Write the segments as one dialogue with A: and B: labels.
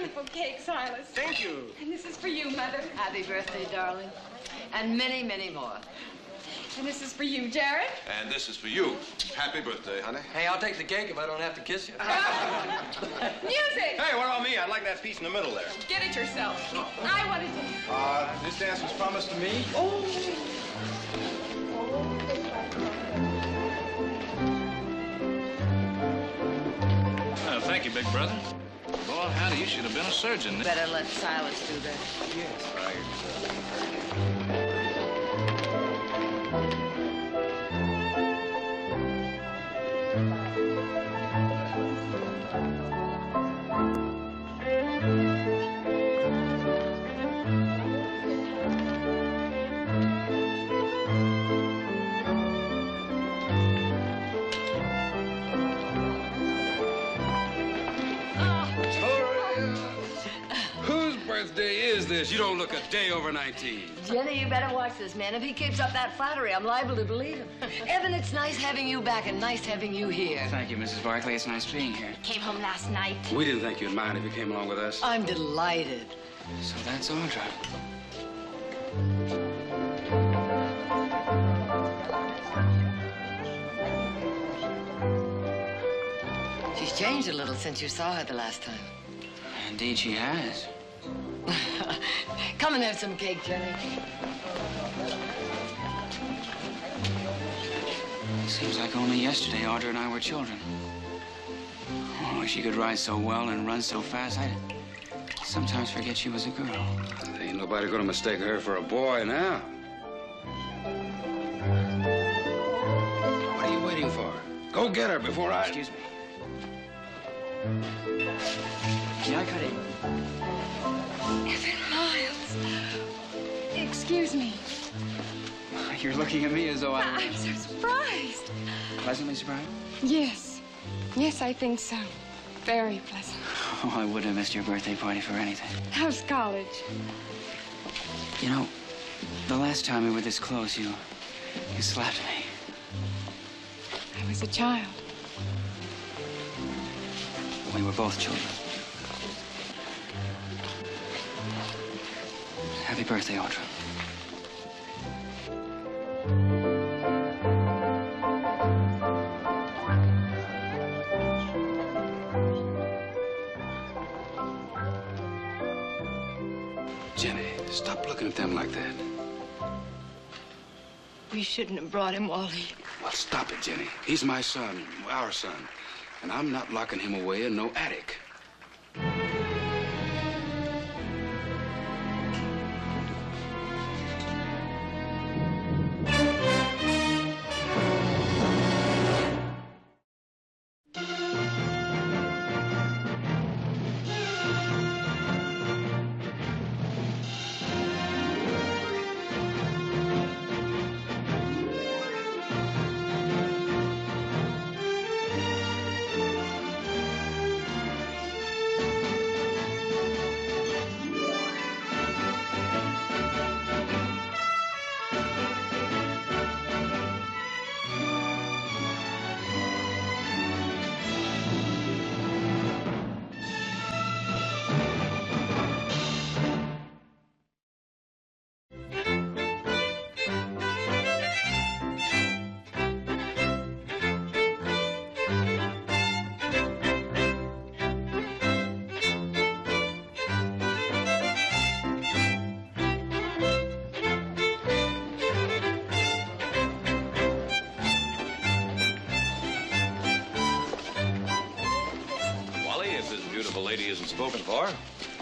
A: beautiful cake, Silas.
B: Thank you.
A: And this is for you, Mother.
C: Happy birthday, darling. And many, many more.
A: And this is for you, Jared.
D: And this is for you. Happy birthday, honey.
E: Hey, I'll take the cake if I don't have to kiss you.
A: Music!
B: Hey, what about me? I'd like that piece in the middle there.
A: Get it yourself. I want to dance.
B: This dance was promised to me.
F: Thank you, big brother. Boy, howdy, you should have been a surgeon.
C: Better let Silas do that.
B: Yes, right.
G: You don't look a day over 19.
C: Jenny, you better watch this man. If he keeps up that flattery, I'm liable to believe him. Evan, it's nice having you back and nice having you here.
H: Thank you, Mrs. Barkley. It's nice being here.
A: Came home last night.
G: We didn't think you'd mind if you came along with us.
C: I'm delighted.
H: So that's Audra.
C: She's changed a little since you saw her the last time.
H: Indeed, she has.
C: Come and have some cake, Jenny.
H: Seems like only yesterday Audra and I were children. Oh, she could ride so well and run so fast, I sometimes forget she was a girl.
G: Ain't nobody gonna mistake her for a boy now. What are you waiting for? Go get her before I...
H: Excuse me. Can I cut in?
A: Evan Miles. Excuse me.
H: You're looking at me as though
A: I'm so surprised.
H: Pleasantly surprised?
A: Yes. Yes, I think so. Very pleasant.
H: Oh, I wouldn't have missed your birthday party for anything.
A: How's college?
H: You know, the last time we were this close, you slapped me.
A: I was a child.
H: We were both children. Happy birthday, Audra.
G: Jenny, stop looking at them like that.
C: We shouldn't have brought him, Wally.
G: Well, stop it, Jenny. He's my son, our son. And I'm not locking him away in no attic.
B: Spoken for.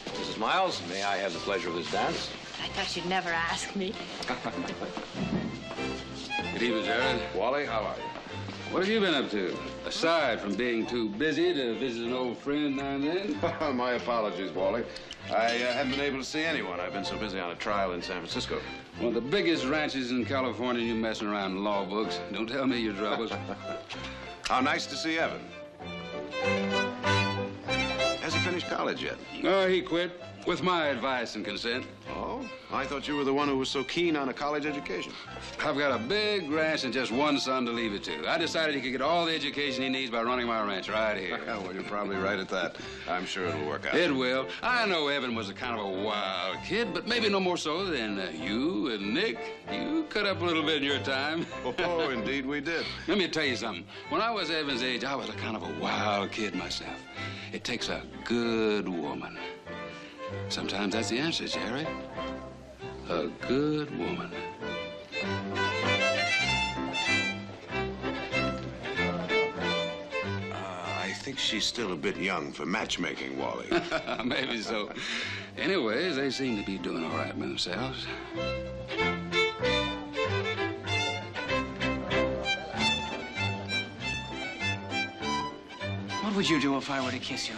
B: Mrs. Miles, may I have the pleasure of this dance?
A: I thought you'd never ask me.
G: Good evening, Jared. Wally, how are you? What have you been up to? Aside from being too busy to visit an old friend now and then?
D: My apologies, Wally. I haven't been able to see anyone. I've been so busy on a trial in San Francisco.
G: One of the biggest ranches in California, you messing around in law books. Don't tell me your troubles.
D: How nice to see Evan. Has he finished college yet?
G: Oh, he quit. With my advice and consent.
D: Oh? I thought you were the one who was so keen on a college education.
G: I've got a big ranch and just one son to leave it to. I decided he could get all the education he needs by running my ranch right here.
D: Well, you're probably right at that. I'm sure it'll work out.
G: It will. I know Evan was a kind of a wild kid, but maybe no more so than you and Nick. You cut up a little bit in your time.
D: Oh, indeed we did.
G: Let me tell you something. When I was Evan's age, I was a kind of a wild kid myself. It takes a good woman. Sometimes that's the answer, Jerry. A good woman.
D: I think she's still a bit young for matchmaking, Wally.
G: Maybe so. Anyways, they seem to be doing all right with themselves.
H: What would you do if I were to kiss you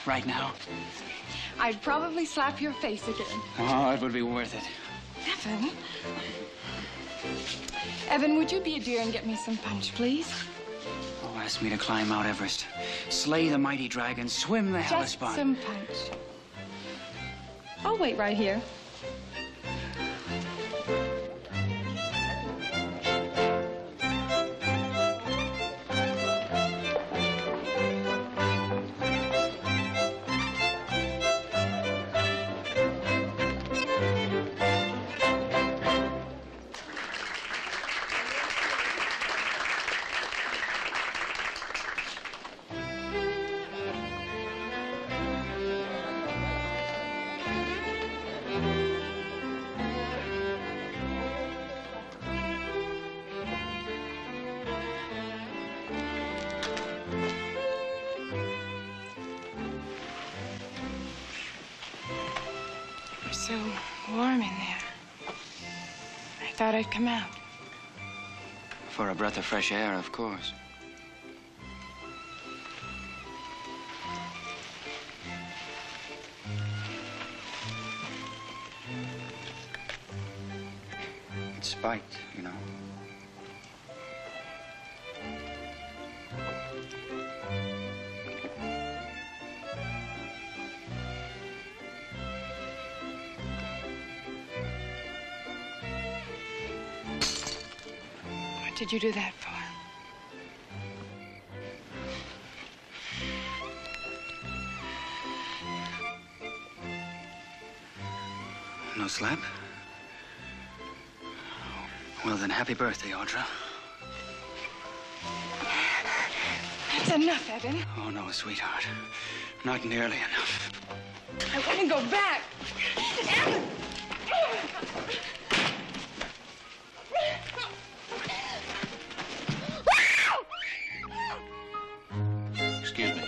H: right now?
A: I'd probably slap your face again.
H: Oh, it would be worth it.
A: Evan? Evan, would you be a dear and get me some punch, please?
H: Oh, ask me to climb Mount Everest, slay the mighty dragon, swim the
A: Just
H: Hellespont.
A: some punch. I'll wait right here. So warm in there. I thought I'd come out.
H: For a breath of fresh air, of course. It's spiked, you know.
A: What did you do that for?
H: No slap? Well, then, happy birthday, Audra.
A: That's enough, Evan.
H: Oh, no, sweetheart. Not nearly enough.
A: I want to go back. Evan!
F: Excuse me.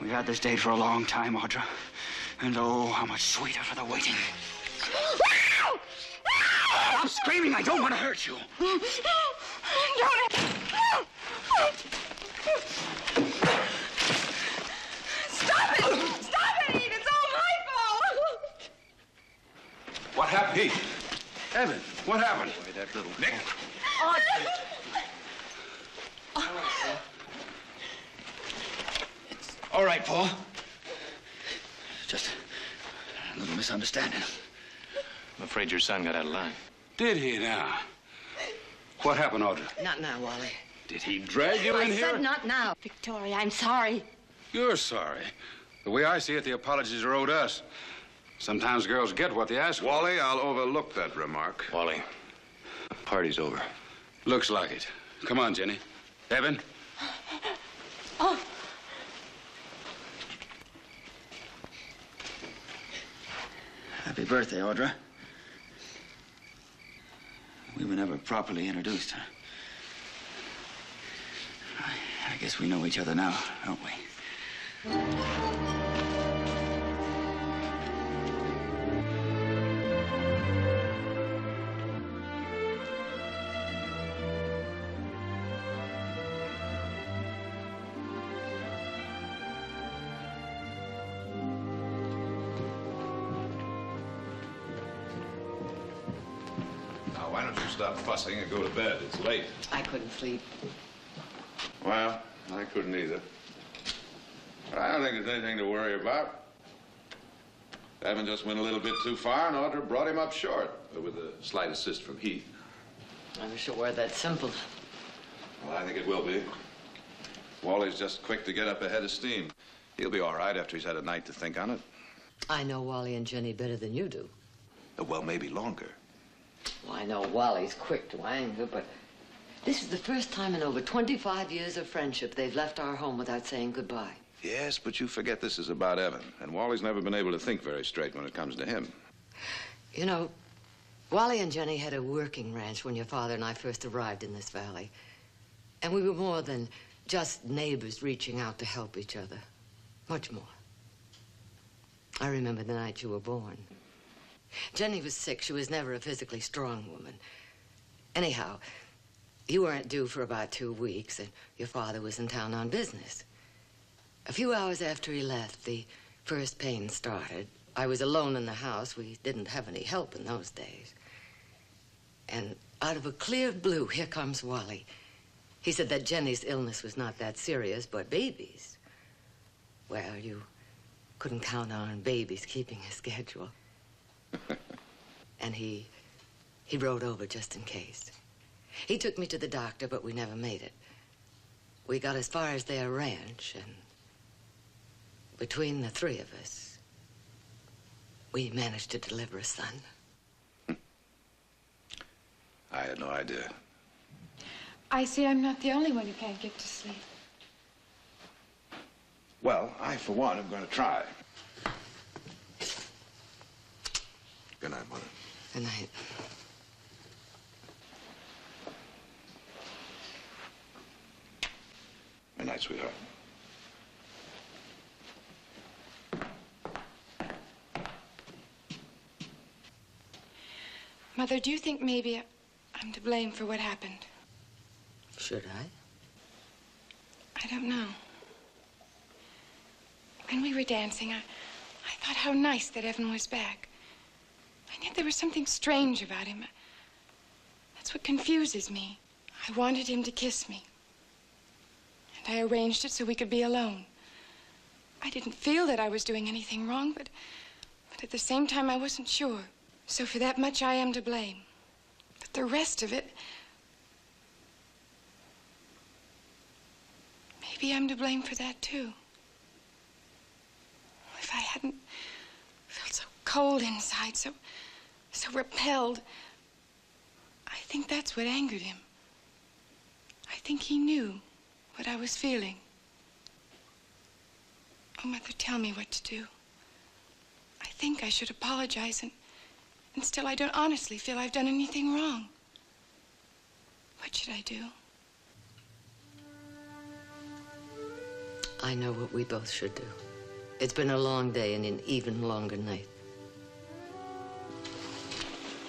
H: We've had this date for a long time, Audra. And oh, how much sweeter for the waiting. Stop screaming! I don't want to hurt you.
A: Don't. Stop it! Stop it, Eve! It's all my fault!
G: What happened? Pete. Evan, what happened?
D: Why, that little Nick.
H: All right, Paul. Just a little misunderstanding.
F: I'm afraid your son got out of line.
G: Did he now? What happened, Audra?
C: Not now, Wally.
G: Did he drag you in
C: I
G: here?
C: said not now.
A: Victoria, I'm sorry.
G: You're sorry. The way I see it, the apologies are owed us. Sometimes girls get what they ask for.
D: Wally, I'll overlook that remark.
F: Wally, the party's over.
G: Looks like it. Come on, Jenny. Evan?
A: Oh.
H: Happy birthday, Audra. We were never properly introduced, huh? I guess we know each other now, don't we?
D: Now, why don't you stop fussing and go to bed? It's late.
C: I couldn't sleep.
D: Well, I couldn't either. I don't think there's anything to worry about. Evan just went a little bit too far, and Audra brought him up short, with a slight assist from Heath.
C: I wish it were that simple.
D: Well, I think it will be. Wally's just quick to get up ahead of steam. He'll be all right after he's had a night to think on it.
C: I know Wally and Jenny better than you do.
D: Well, maybe longer.
C: Well, I know Wally's quick to anger, but this is the first time in over 25 years of friendship they've left our home without saying goodbye.
D: Yes, but you forget this is about Evan, and Wally's never been able to think very straight when it comes to him.
C: You know, Wally and Jenny had a working ranch when your father and I first arrived in this valley. And we were more than just neighbors reaching out to help each other. Much more. I remember the night you were born. Jenny was sick. She was never a physically strong woman. Anyhow, you weren't due for about 2 weeks, and your father was in town on business. A few hours after he left, the first pain started. I was alone in the house. We didn't have any help in those days. And out of a clear blue, here comes Wally. He said that Jenny's illness was not that serious, but baby's. Well, you couldn't count on babies keeping a schedule. And he rode over just in case. He took me to the doctor, but we never made it. We got as far as their ranch, and between the three of us, we managed to deliver a son.
D: I had no idea.
A: I see I'm not the only one who can't get to sleep.
D: Well, I, for one, am going to try. Good night, Mother.
C: Good night.
D: Good night, sweetheart.
A: Mother, do you think maybe I'm to blame for what happened?
C: Should I?
A: I don't know. When we were dancing, I thought how nice that Evan was back. And yet there was something strange about him. That's what confuses me. I wanted him to kiss me. And I arranged it so we could be alone. I didn't feel that I was doing anything wrong, but at the same time, I wasn't sure. So for that much, I am to blame. But the rest of it, maybe I'm to blame for that, too. If I hadn't felt so cold inside, so repelled, I think that's what angered him. I think he knew what I was feeling. Oh, Mother, tell me what to do. I think I should apologize, and still I don't honestly feel I've done anything wrong. What should I do?
C: I know what we both should do. It's been a long day and an even longer night.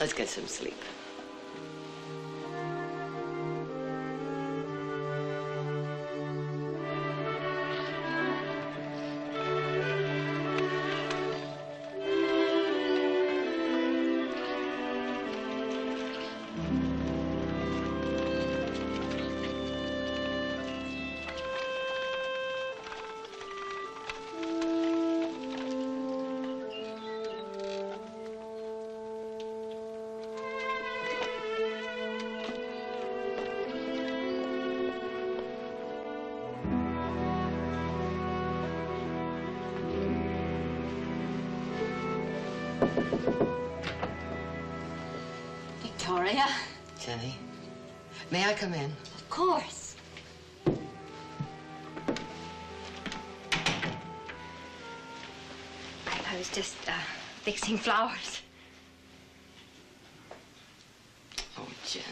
C: Let's get some sleep. Victoria? Jenny, may I come in?
I: Of course. I was just fixing flowers.
C: Oh, Jenny.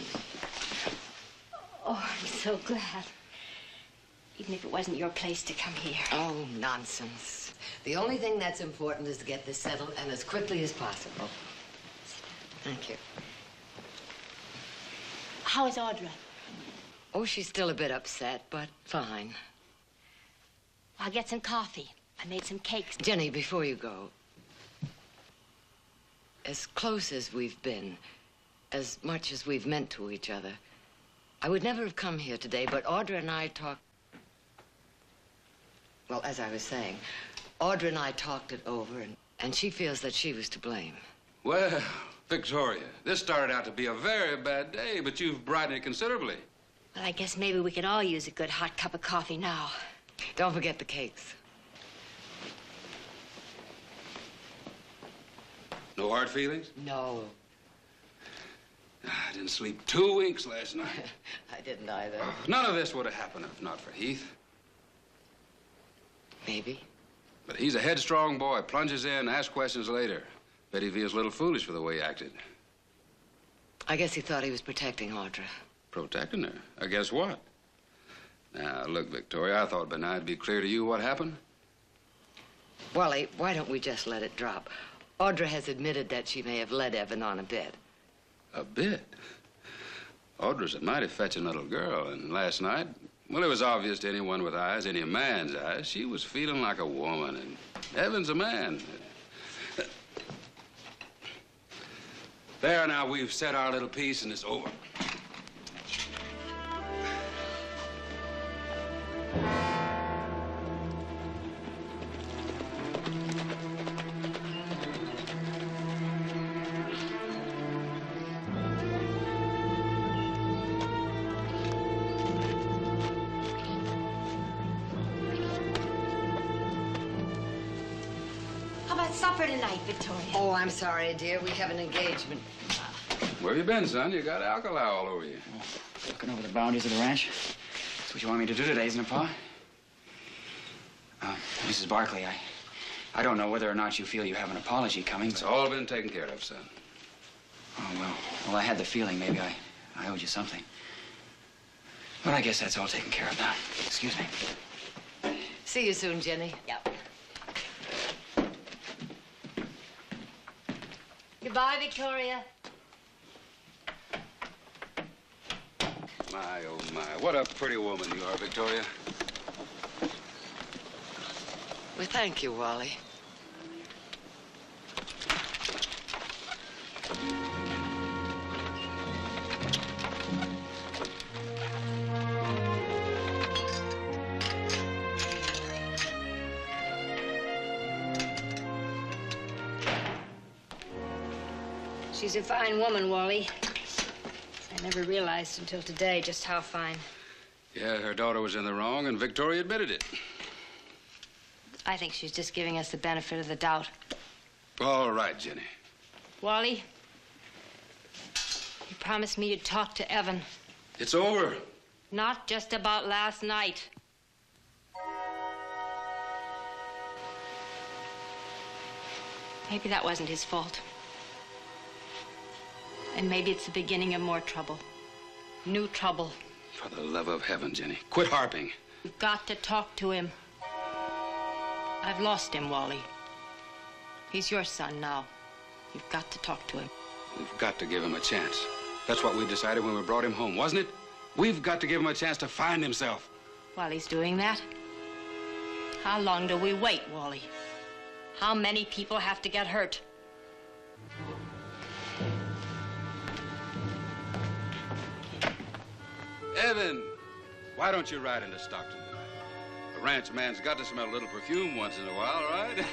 I: Oh, I'm so glad. Even if it wasn't your place to come here.
C: Oh, nonsense. The only thing that's important is to get this settled, and as quickly as possible. Thank you.
I: How is Audra?
C: Oh, she's still a bit upset, but fine.
I: I'll get some coffee. I made some cakes.
C: Jenny, before you go, as close as we've been, as much as we've meant to each other, I would never have come here today, but Audra and I talked. Well, as I was saying, Audra and I talked it over, and she feels that she was to blame.
G: Well, Victoria, this started out to be a very bad day, but you've brightened it considerably.
I: Well, I guess maybe we could all use a good hot cup of coffee now.
C: Don't forget the cakes.
G: No hard feelings?
C: No.
G: I didn't sleep 2 weeks last night.
C: I didn't either.
G: None of this would have happened if not for Heath.
C: Maybe.
G: But he's a headstrong boy, plunges in, asks questions later. Bet he feels a little foolish for the way he acted.
C: I guess he thought he was protecting Audra.
G: Protecting her? I guess what? Now, look, Victoria, I thought it'd be clear to you what happened.
C: Wally, why don't we just let it drop? Audra has admitted that she may have led Evan on a bit.
G: A bit? Audra's a mighty fetching little girl, and last night, well, it was obvious to anyone with eyes, any man's eyes, she was feeling like a woman, and Evan's a man. There, now, we've said our little piece, and it's over.
I: Supper tonight, Victoria.
C: Oh, I'm sorry, dear. We have an engagement.
G: Where have you been, son? You got alkali all over you.
H: Oh, looking over the boundaries of the ranch. That's what you want me to do today, isn't it, Pa? Mrs. Barkley, I don't know whether or not you feel you have an apology coming.
G: It's all been taken care of, son.
H: Oh, well, I had the feeling maybe I owed you something. But I guess that's all taken care of now. Excuse me.
C: See you soon, Jenny.
I: Yep. Goodbye, Victoria.
G: My, oh, my. What a pretty woman you are, Victoria.
C: Well, thank you, Wally.
I: She's a fine woman, Wally. I never realized until today just how fine.
G: Yeah, her daughter was in the wrong, and Victoria admitted it.
I: I think she's just giving us the benefit of the doubt.
G: All right, Jenny.
I: Wally, you promised me you'd talk to Evan.
G: It's over.
I: Not just about last night. Maybe that wasn't his fault. And maybe it's the beginning of more trouble. New trouble.
G: For the love of heaven, Jenny, quit harping.
I: You've got to talk to him. I've lost him, Wally. He's your son now. You've got to talk to him.
G: We've got to give him a chance. That's what we decided when we brought him home, wasn't it? We've got to give him a chance to find himself.
I: While he's doing that, how long do we wait, Wally? How many people have to get hurt?
G: Evan, why don't you ride into Stockton tonight? A ranch man's got to smell a little perfume once in a while, right?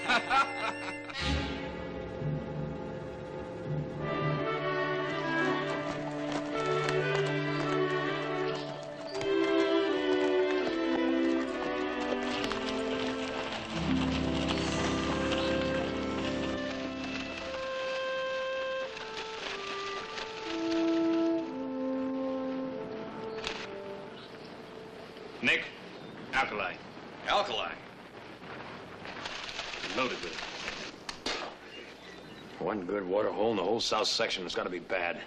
F: Nick, alkali.
B: Alkali.
F: Loaded with it. One good water hole in the whole south section. It's got to be bad.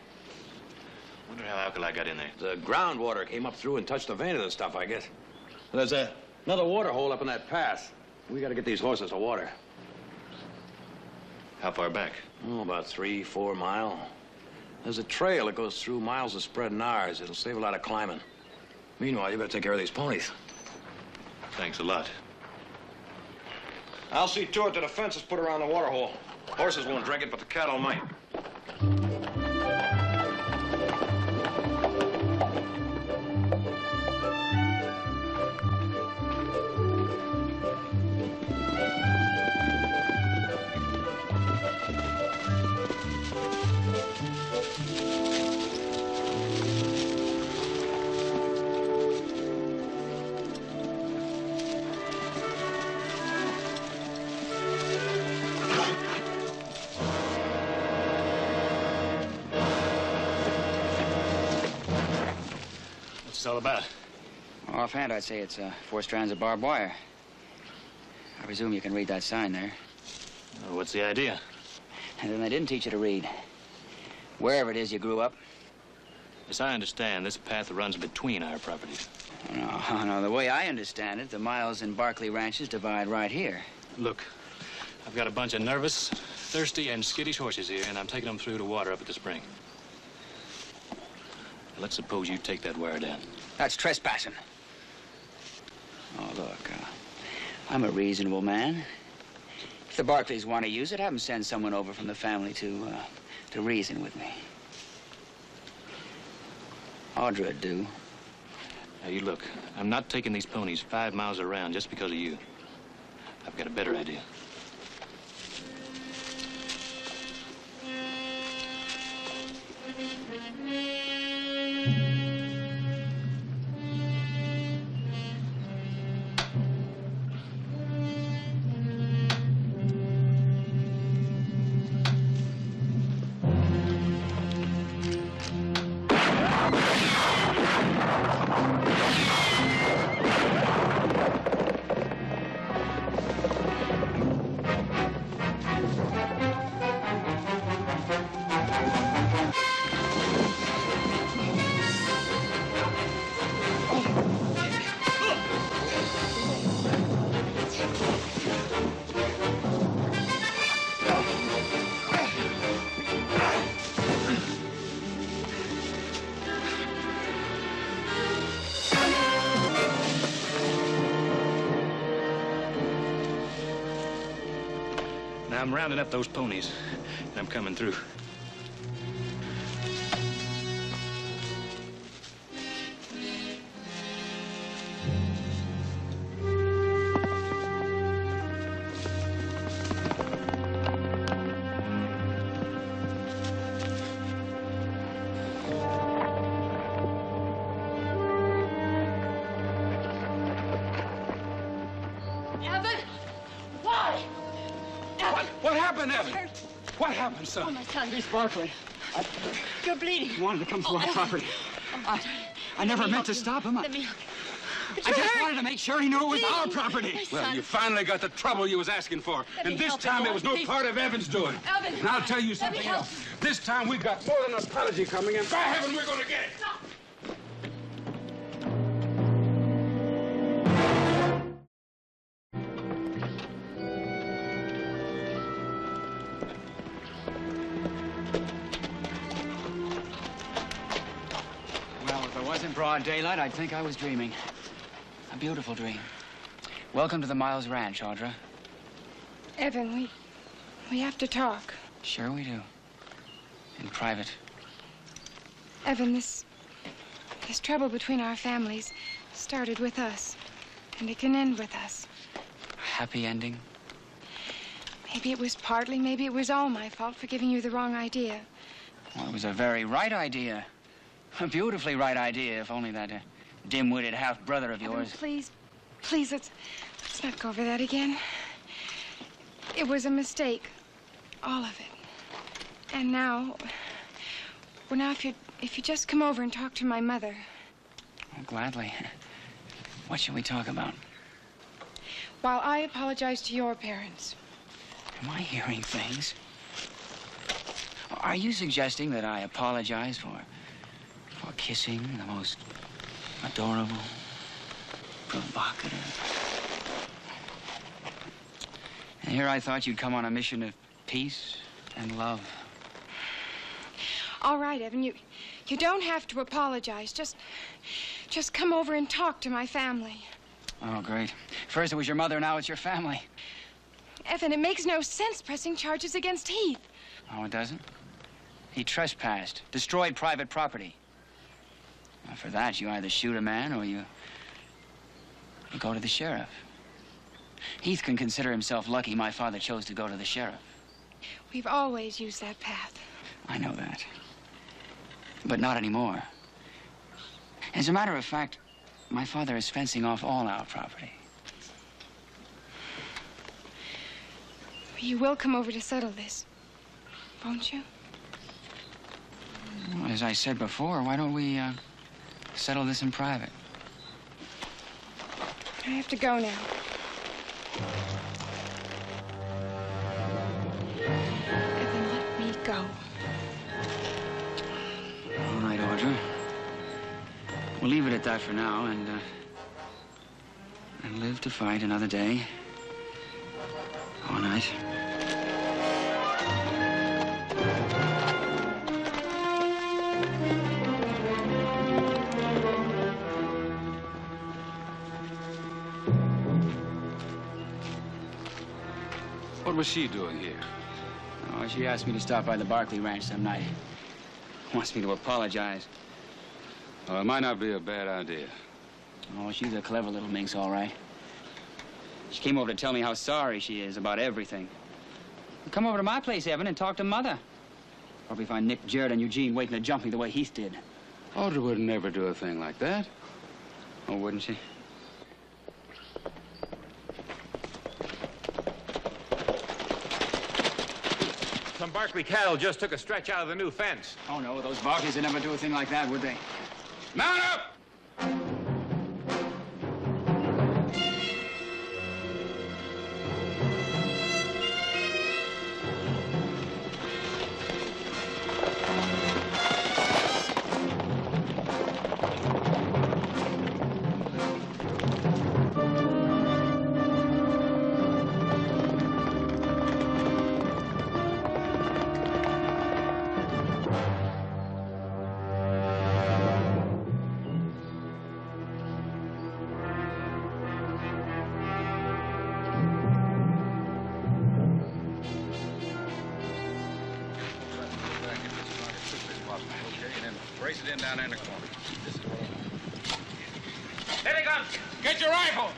F: Wonder how alkali got in there.
B: The groundwater came up through and touched the vein of the stuff, I guess. There's another water hole up in that pass. We got to get these horses to water.
F: How far back?
B: Oh, about 3-4 miles. There's a trail that goes through miles of spread Nars. It'll save a lot of climbing. Meanwhile, you better take care of these ponies.
F: Thanks a lot.
B: I'll see to it that the fence is put around the water hole. Horses won't drink it, but the cattle might.
J: this all about?
H: Offhand, I'd say it's 4 strands of barbed wire. I presume you can read that sign there.
J: Well, what's the idea?
H: And then they didn't teach you to read. Wherever it is you grew up.
J: As I understand, this path runs between our properties.
H: No, the way I understand it, the Miles and Barkley ranches divide right here.
J: Look, I've got a bunch of nervous, thirsty, and skittish horses here, and I'm taking them through to water up at the spring. Now, let's suppose you take that wire down.
H: That's trespassing. Oh, look, I'm a reasonable man. If the Barkleys want to use it, have them send someone over from the family to reason with me. Audra'd do.
J: Now, you look, I'm not taking these ponies 5 miles around just because of you. I've got a better idea. I'm rounding up those ponies, and I'm coming through.
K: What happened, Evan? What happened, son?
I: Oh, my son.
K: Miss Barkley.
I: You're bleeding.
K: He wanted to come to our property. I never meant to stop him.
I: Let me help you.
K: I just wanted to make sure he knew it was our property.
I: My
K: Well,
I: son.
K: you finally got the trouble you was asking for. And this time it was no part of Evan's doing.
I: Evan.
K: And I'll tell you
I: Let me
K: something
I: help
K: else. This time we've got more than an apology coming in. By heaven, we're going to get it.
H: Well, if it wasn't broad daylight, I'd think I was dreaming. A beautiful dream. Welcome to the Miles Ranch, Audra.
A: Evan, we have to talk.
H: Sure we do. In private.
A: Evan, this trouble between our families started with us, and it can end with us.
H: Happy ending?
A: Maybe it was partly, maybe it was all my fault for giving you the wrong idea.
H: Well, it was a very right idea. A beautifully right idea, if only that dim-witted half-brother of yours.
A: Evan, please, let's not go over that again. It was a mistake, all of it. And now, if you just come over and talk to my mother.
H: Oh, gladly. What should we talk about?
A: While I apologize to your parents.
H: Am I hearing things? Are you suggesting that I apologize for kissing the most adorable, provocative? And here I thought you'd come on a mission of peace and love.
A: All right, Evan, you don't have to apologize. Just come over and talk to my family.
H: Oh, great. First it was your mother, now it's your family.
A: Evan, it makes no sense pressing charges against Heath.
H: Oh, it doesn't? He trespassed, destroyed private property. Now, for that, you either shoot a man or you go to the sheriff. Heath can consider himself lucky my father chose to go to the sheriff.
A: We've always used that path.
H: I know that. But not anymore. As a matter of fact, my father is fencing off all our property.
A: You will come over to settle this, won't you?
H: Well, as I said before, why don't we Settle this in private.
A: I have to go now. Evan, let me go.
H: All right, Audra. We'll leave it at that for now and live to fight another day. All night.
G: What was she doing here?
H: Oh, she asked me to stop by the Barkley Ranch some night. Wants me to apologize.
G: Well, it might not be a bad idea.
H: Oh, she's a clever little minx, all right. She came over to tell me how sorry she is about everything. Come over to my place, Evan, and talk to Mother. Probably find Nick, Jared, and Eugene waiting to jump me the way Heath did.
G: Audra would never do a thing like that.
H: Oh, wouldn't she?
L: Some Barkley cattle just took a stretch out of the new fence.
H: Oh, no, those Barkleys would never do a thing like that, would they?
G: Mount up! Brace it in down there in the corner.
L: Here he comes. Get your rifle.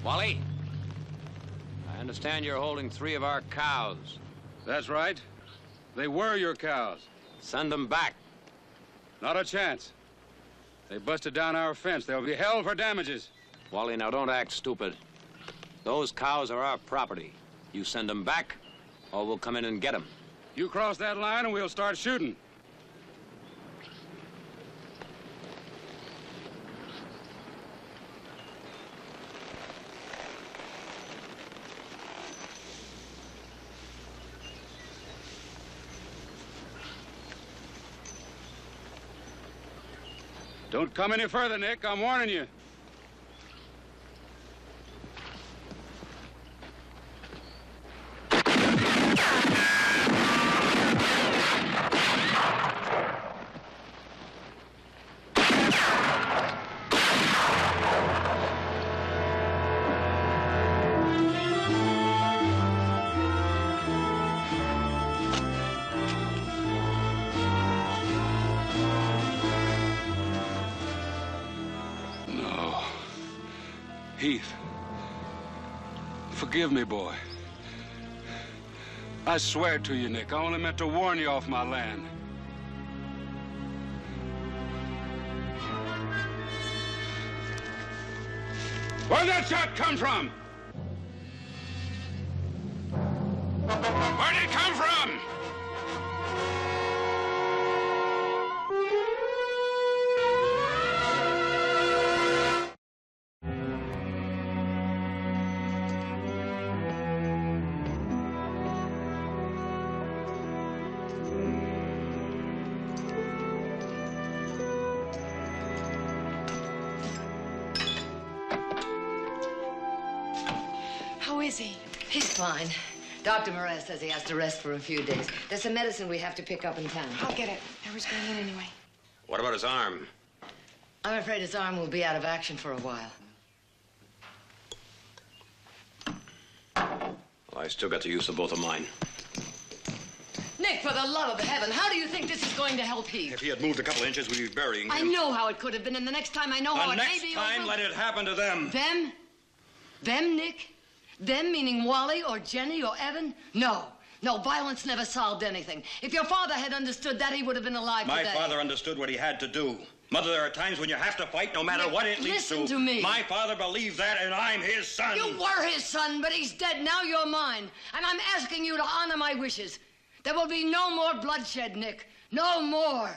B: Wally, I understand you're holding 3 of our cows.
G: That's right. They were your cows.
B: Send them back.
G: Not a chance. They busted down our fence. They'll be held for damages.
B: Wally, now don't act stupid. Those cows are our property. You send them back, or we'll come in and get them.
G: You cross that line and we'll start shooting. Don't come any further, Nick. I'm warning you. Heath, forgive me, boy. I swear to you, Nick, I only meant to warn you off my land. Where'd that shot come from? Where'd it come from?
A: How is he?
C: He's fine. Dr. Murray says he has to rest for a few days. There's some medicine we have to pick up in town.
A: I'll get it. I was going in anyway.
B: What about his arm?
C: I'm afraid his arm will be out of action for a while.
B: Well, I still got the use of both of mine.
C: Nick, for the love of heaven, how do you think this is going to help Heath?
F: If he had moved a couple inches, we'd be burying him.
C: I know how it could have been, and the next time I know how it may be
F: The next time,
C: over.
F: let it happen to them.
C: Them? Them, Nick? Them meaning Wally or Jenny or Evan? No. No, violence never solved anything. If your father had understood that, he would have been alive today.
M: My father understood what he had to do. Mother, there are times when you have to fight no matter what it leads to.
C: Listen to me.
M: My father believed that, and I'm his son.
C: You were his son, but he's dead. Now you're mine. And I'm asking you to honor my wishes. There will be no more bloodshed, Nick. No more.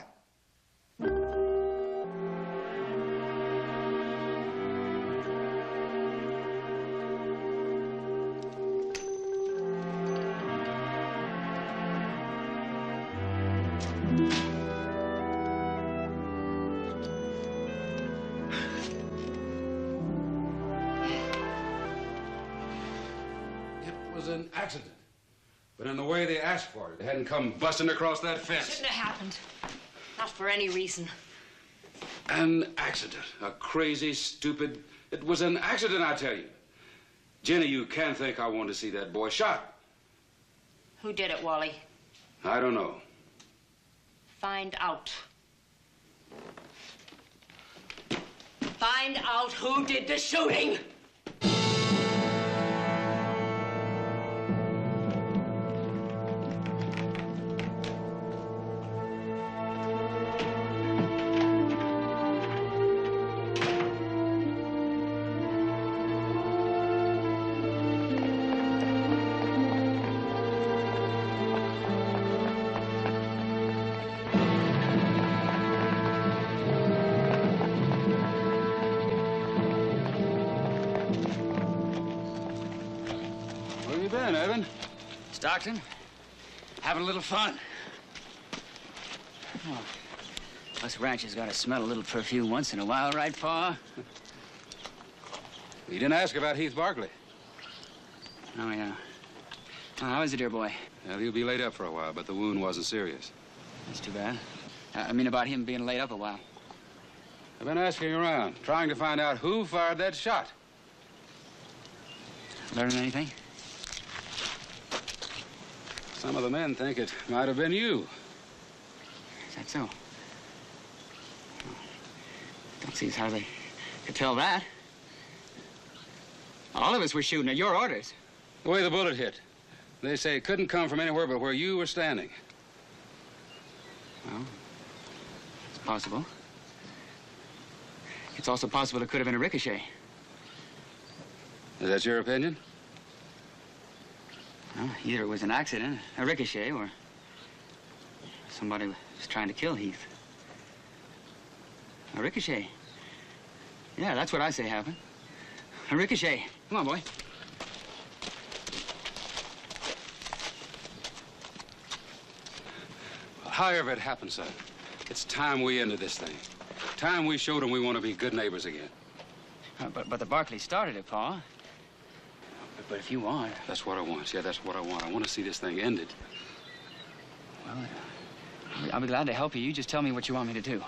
K: An accident. But in the way they asked for it, they hadn't come busting across that fence.
I: Shouldn't have happened. Not for any reason.
K: An accident. A crazy, stupid... It was an accident, I tell you. Jenny, you can't think I want to see that boy shot.
I: Who did it, Wally?
K: I don't know.
I: Find out. Find out who did the shooting!
K: Evan?
H: Stockton, having a little fun. Oh, us ranchers gotta smell a little perfume once in a while, right, Pa?
K: You didn't ask about Heath Barkley.
H: Oh, yeah. Oh, how is it, dear boy?
K: Well, he'll be laid up for a while, but the wound wasn't serious.
H: That's too bad. I mean about him being laid up a while.
K: I've been asking around, trying to find out who fired that shot.
H: Learning anything?
K: Some of the men think it might have been you.
H: Is that so? Don't see as how they could tell that. All of us were shooting at your orders.
K: The way the bullet hit. They say it couldn't come from anywhere but where you were standing.
H: Well, it's possible. It's also possible it could have been a ricochet.
K: Is that your opinion?
H: Well, either it was an accident, a ricochet, or somebody was trying to kill Heath. A ricochet. Yeah, that's what I say happened. A ricochet. Come on, boy.
K: However it happened, son, it's time we ended this thing. Time we showed them we want to be good neighbors again.
H: But the Barkleys started it, Pa. But if you want...
K: That's what I want. Yeah, that's what I want. I want to see this thing ended.
H: Well, I'll be glad to help you. You just tell me what you want me to do.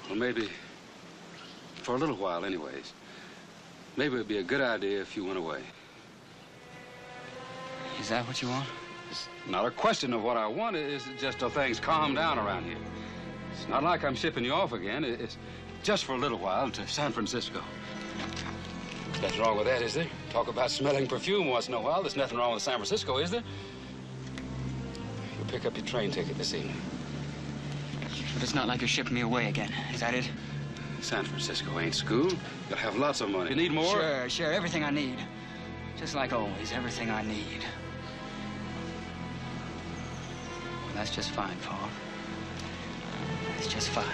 K: Well, maybe... For a little while, anyways. Maybe it'd be a good idea if you went away.
H: Is that what you want?
K: It's not a question of what I want. It's just till things calm down around here. It's not like I'm shipping you off again. It's just for a little while to San Francisco. Nothing wrong with that, is there? Talk about smelling perfume once in a while. There's nothing wrong with San Francisco, is there? You'll pick up your train ticket this evening.
H: But it's not like you're shipping me away again. Is that it?
K: San Francisco ain't school. You'll have lots of money. You need more?
H: Sure. Everything I need. Just like always, everything I need. Well, that's just fine, Pa. That's just fine.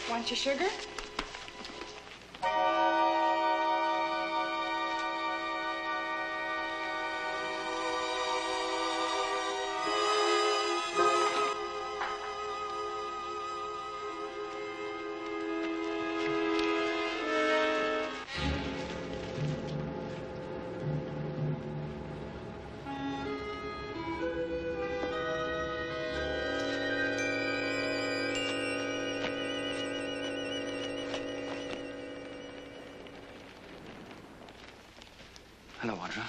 A: Want your sugar?
H: Hello, Audra.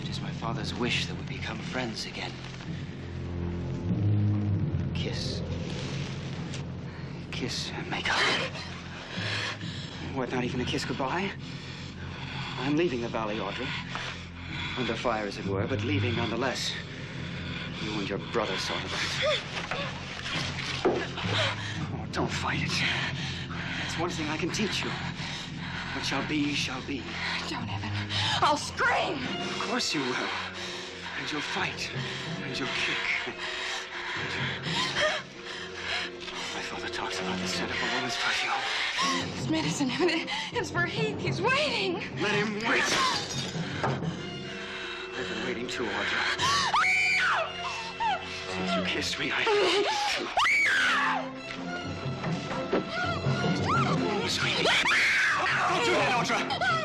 H: It is my father's wish that we become friends again. Kiss. Kiss and make up. What, not even a kiss goodbye? I'm leaving the valley, Audra. Under fire, as it were, but leaving nonetheless. You and your brother saw to that. Oh, don't fight it. That's one thing I can teach you. What shall be, shall be.
A: Don't, Evan. I'll scream.
H: Of course you will. And you'll fight. And you'll kick. My father talks about the scent of a woman's perfume.
A: This medicine, Evan, it's for Heath. He's waiting.
H: Let him wait. I've been waiting too, Audra. Since you kissed me, I've been waiting too. Sweetie. Don't do that, Audra!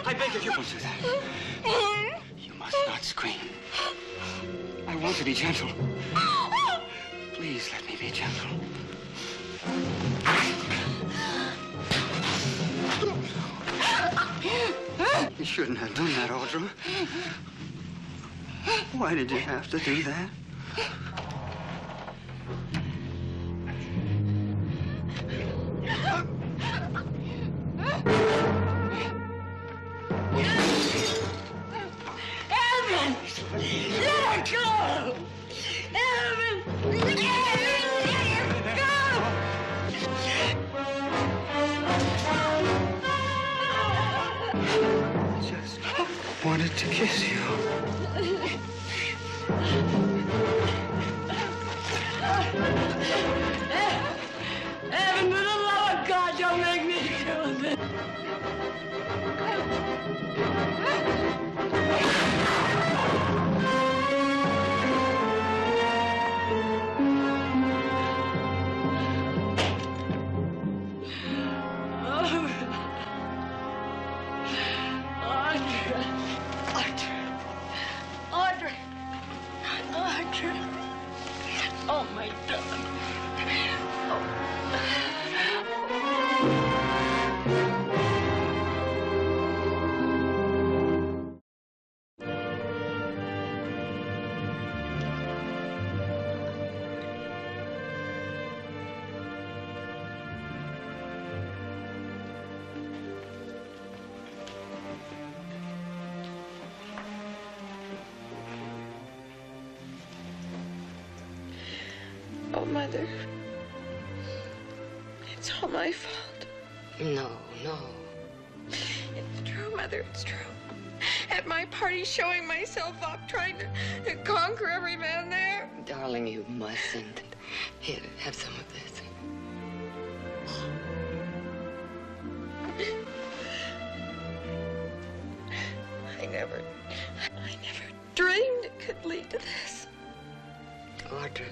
H: I beg of you, don't do that. You must not scream. I want to be gentle. Please let me be gentle. You shouldn't have done that, Audra. Why did you have to do that? Wanted to kiss you.
N: Evan, for the love of God, don't make me do this. Oh, my darling. Oh, Mother. It's all my fault.
C: No, no.
N: It's true, Mother, it's true. At my party, showing myself off, trying to conquer every man there.
C: Darling, you mustn't. Here, have some of this.
N: I never dreamed it could lead to this.
C: Audra,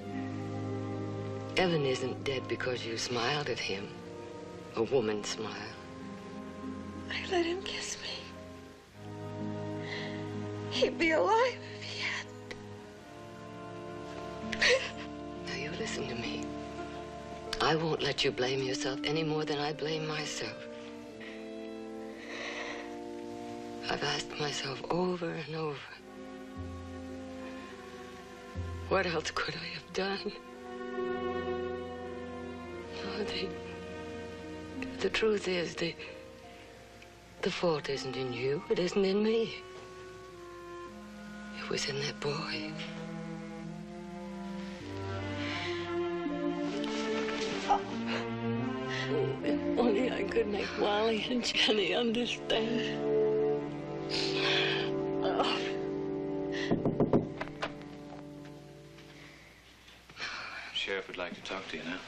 C: Evan isn't dead because you smiled at him. A woman's smile.
N: I let him kiss me. He'd be alive if he hadn't.
C: Now, you listen to me. I won't let you blame yourself any more than I blame myself. I've asked myself over and over, what else could I have done? No, the truth is, the fault isn't in you. It isn't in me. It was in that boy.
N: If only I could make Wally and Jenny understand. Oh.
J: Sheriff would like to talk to you now.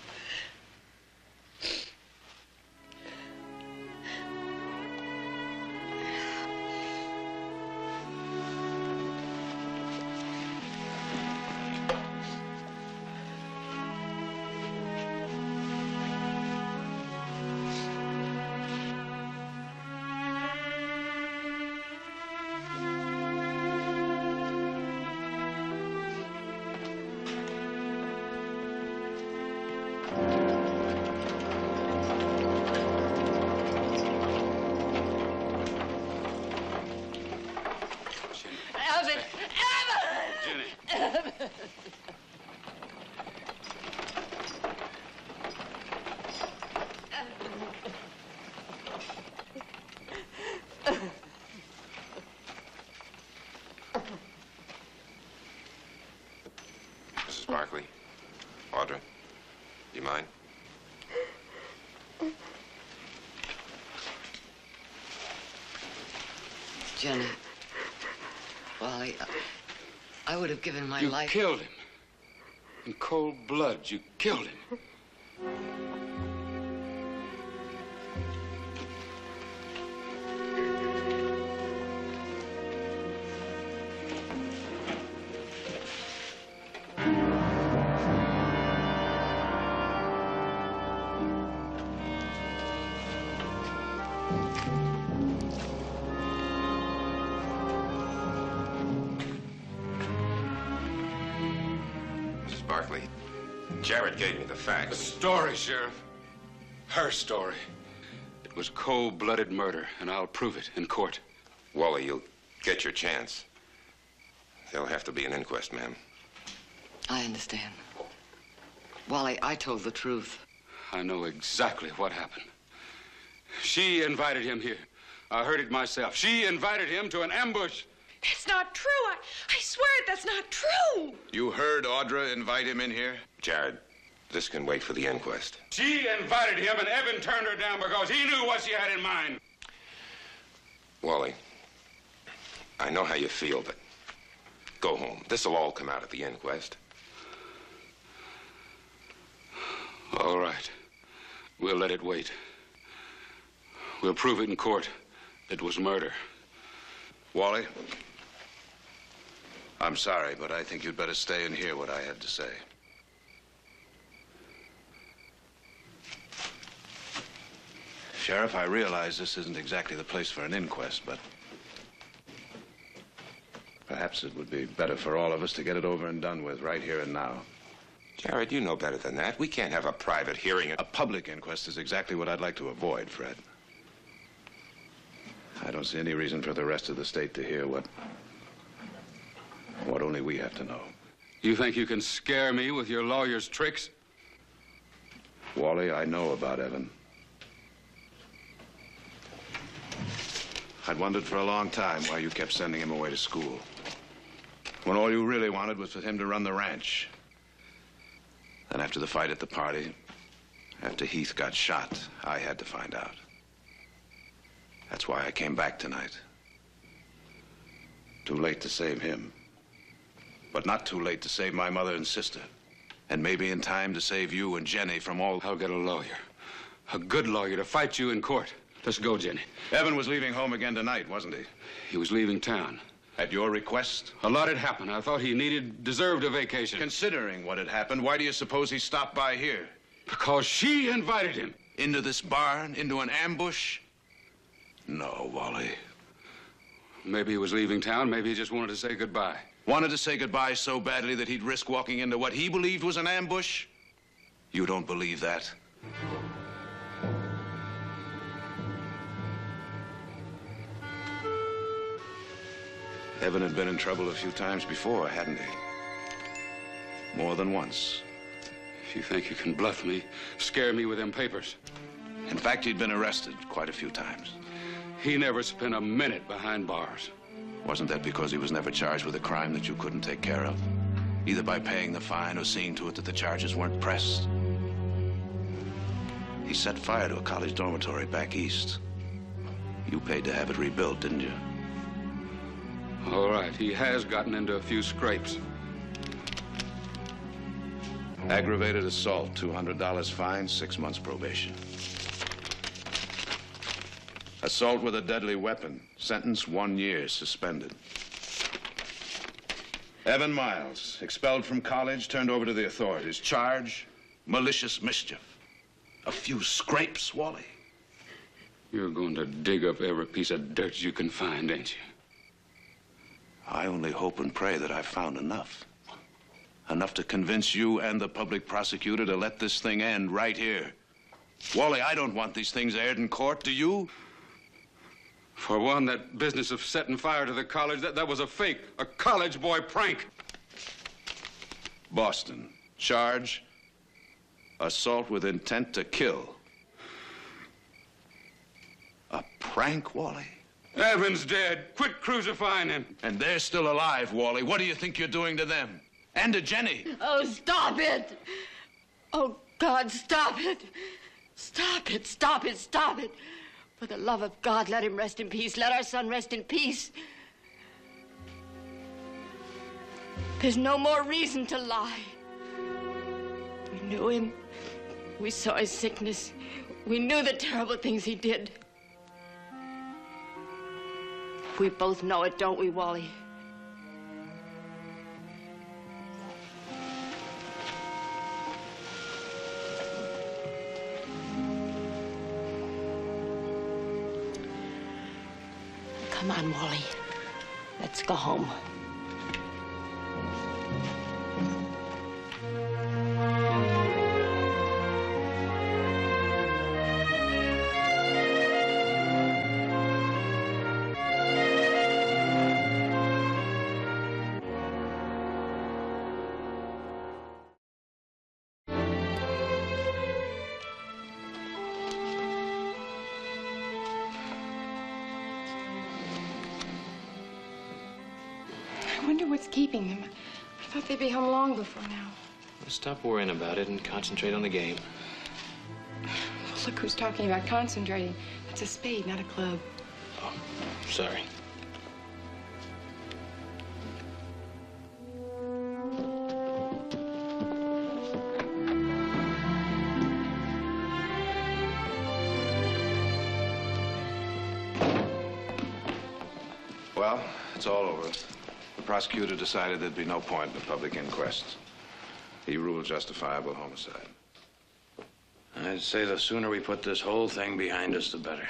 D: Mrs. Barkley, Audra, you mind?
C: Jenny, Wally, I would have given my life.
G: You killed him. In cold blood, you killed him.
D: Barkley, Jared gave me the facts.
G: The story, Sheriff. Her story. It was cold-blooded murder, and I'll prove it in court.
D: Wally, you'll get your chance. There'll have to be an inquest, ma'am.
C: I understand. Wally, I told the truth.
G: I know exactly what happened. She invited him here. I heard it myself. She invited him to an ambush.
N: That's not true. I swear it, that's not true.
D: You heard Audra invite him in here? Jared, this can wait for the inquest.
G: She invited him, and Evan turned her down because he knew what she had in mind.
D: Wally, I know how you feel, but go home. This'll all come out at the inquest.
G: All right. We'll let it wait. We'll prove it in court. It was murder.
D: Wally, I'm sorry, but I think you'd better stay and hear what I had to say. Sheriff, I realize this isn't exactly the place for an inquest, but perhaps it would be better for all of us to get it over and done with right here and now. Jared, you know better than that. We can't have a private hearing. A public inquest is exactly what I'd like to avoid, Fred. I don't see any reason for the rest of the state to hear what only we have to know.
G: You think you can scare me with your lawyer's tricks?
D: Wally, I know about Evan. I'd wondered for a long time why you kept sending him away to school, when all you really wanted was for him to run the ranch. Then after the fight at the party, after Heath got shot, I had to find out. That's why I came back tonight. Too late to save him, but not too late to save my mother and sister. And maybe in time to save you and Jenny from all...
G: I'll get a lawyer. A good lawyer to fight you in court. Let's go, Jenny.
D: Evan was leaving home again tonight, wasn't he?
G: He was leaving town.
D: At your request?
G: A lot had happened. I thought he deserved a vacation.
D: Considering what had happened, why do you suppose he stopped by here?
G: Because she invited him.
D: Into this barn? Into an ambush? No, Wally.
G: Maybe he was leaving town. Maybe he just wanted to say goodbye.
D: Wanted to say goodbye so badly that he'd risk walking into what he believed was an ambush? You don't believe that? Evan had been in trouble a few times before, hadn't he? More than once.
G: If you think you can bluff me, scare me with them papers.
D: In fact, he'd been arrested quite a few times.
G: He never spent a minute behind bars.
D: Wasn't that because he was never charged with a crime that you couldn't take care of? Either by paying the fine or seeing to it that the charges weren't pressed? He set fire to a college dormitory back east. You paid to have it rebuilt, didn't you?
G: All right, he has gotten into a few scrapes.
D: Aggravated assault, $200 fine, 6 months probation. Assault with a deadly weapon, sentence 1 year, suspended. Evan Miles, expelled from college, turned over to the authorities. Charge, malicious mischief. A few scrapes, Wally.
K: You're going to dig up every piece of dirt you can find, ain't you?
D: I only hope and pray that I've found enough. Enough to convince you and the public prosecutor to let this thing end right here. Wally, I don't want these things aired in court, do you?
K: For one, that business of setting fire to the college, that was a fake, a college boy prank.
D: Boston, charge, assault with intent to kill. A prank, Wally?
K: Evan's dead. Quit crucifying him.
D: And they're still alive, Wally. What do you think you're doing to them? And to Jenny?
N: Oh, stop it! Oh, God, stop it! Stop it, stop it, stop it! For the love of God, let him rest in peace. Let our son rest in peace. There's no more reason to lie. We knew him. We saw his sickness. We knew the terrible things he did. We both know it, don't we, Wally? Come on, Wally. Let's go home.
A: I wonder what's keeping them. I thought they'd be home long before now.
J: Stop worrying about it and concentrate on the game.
A: Well, look who's talking about concentrating. It's a spade, not a club.
J: Oh, sorry.
D: Well, it's all over. The prosecutor decided there'd be no point in a public inquest. He ruled justifiable homicide.
B: I'd say the sooner we put this whole thing behind us, the better.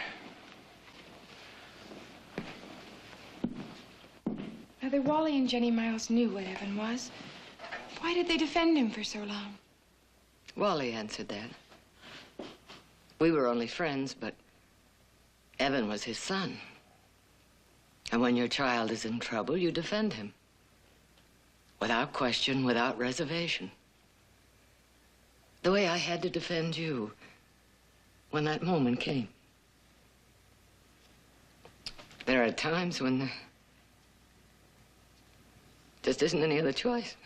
A: Mother, Wally and Jenny Miles knew what Evan was. Why did they defend him for so long?
C: Wally answered that. We were only friends, but Evan was his son. And when your child is in trouble, you defend him. Without question, without reservation. The way I had to defend you when that moment came. There are times when there just isn't any other choice.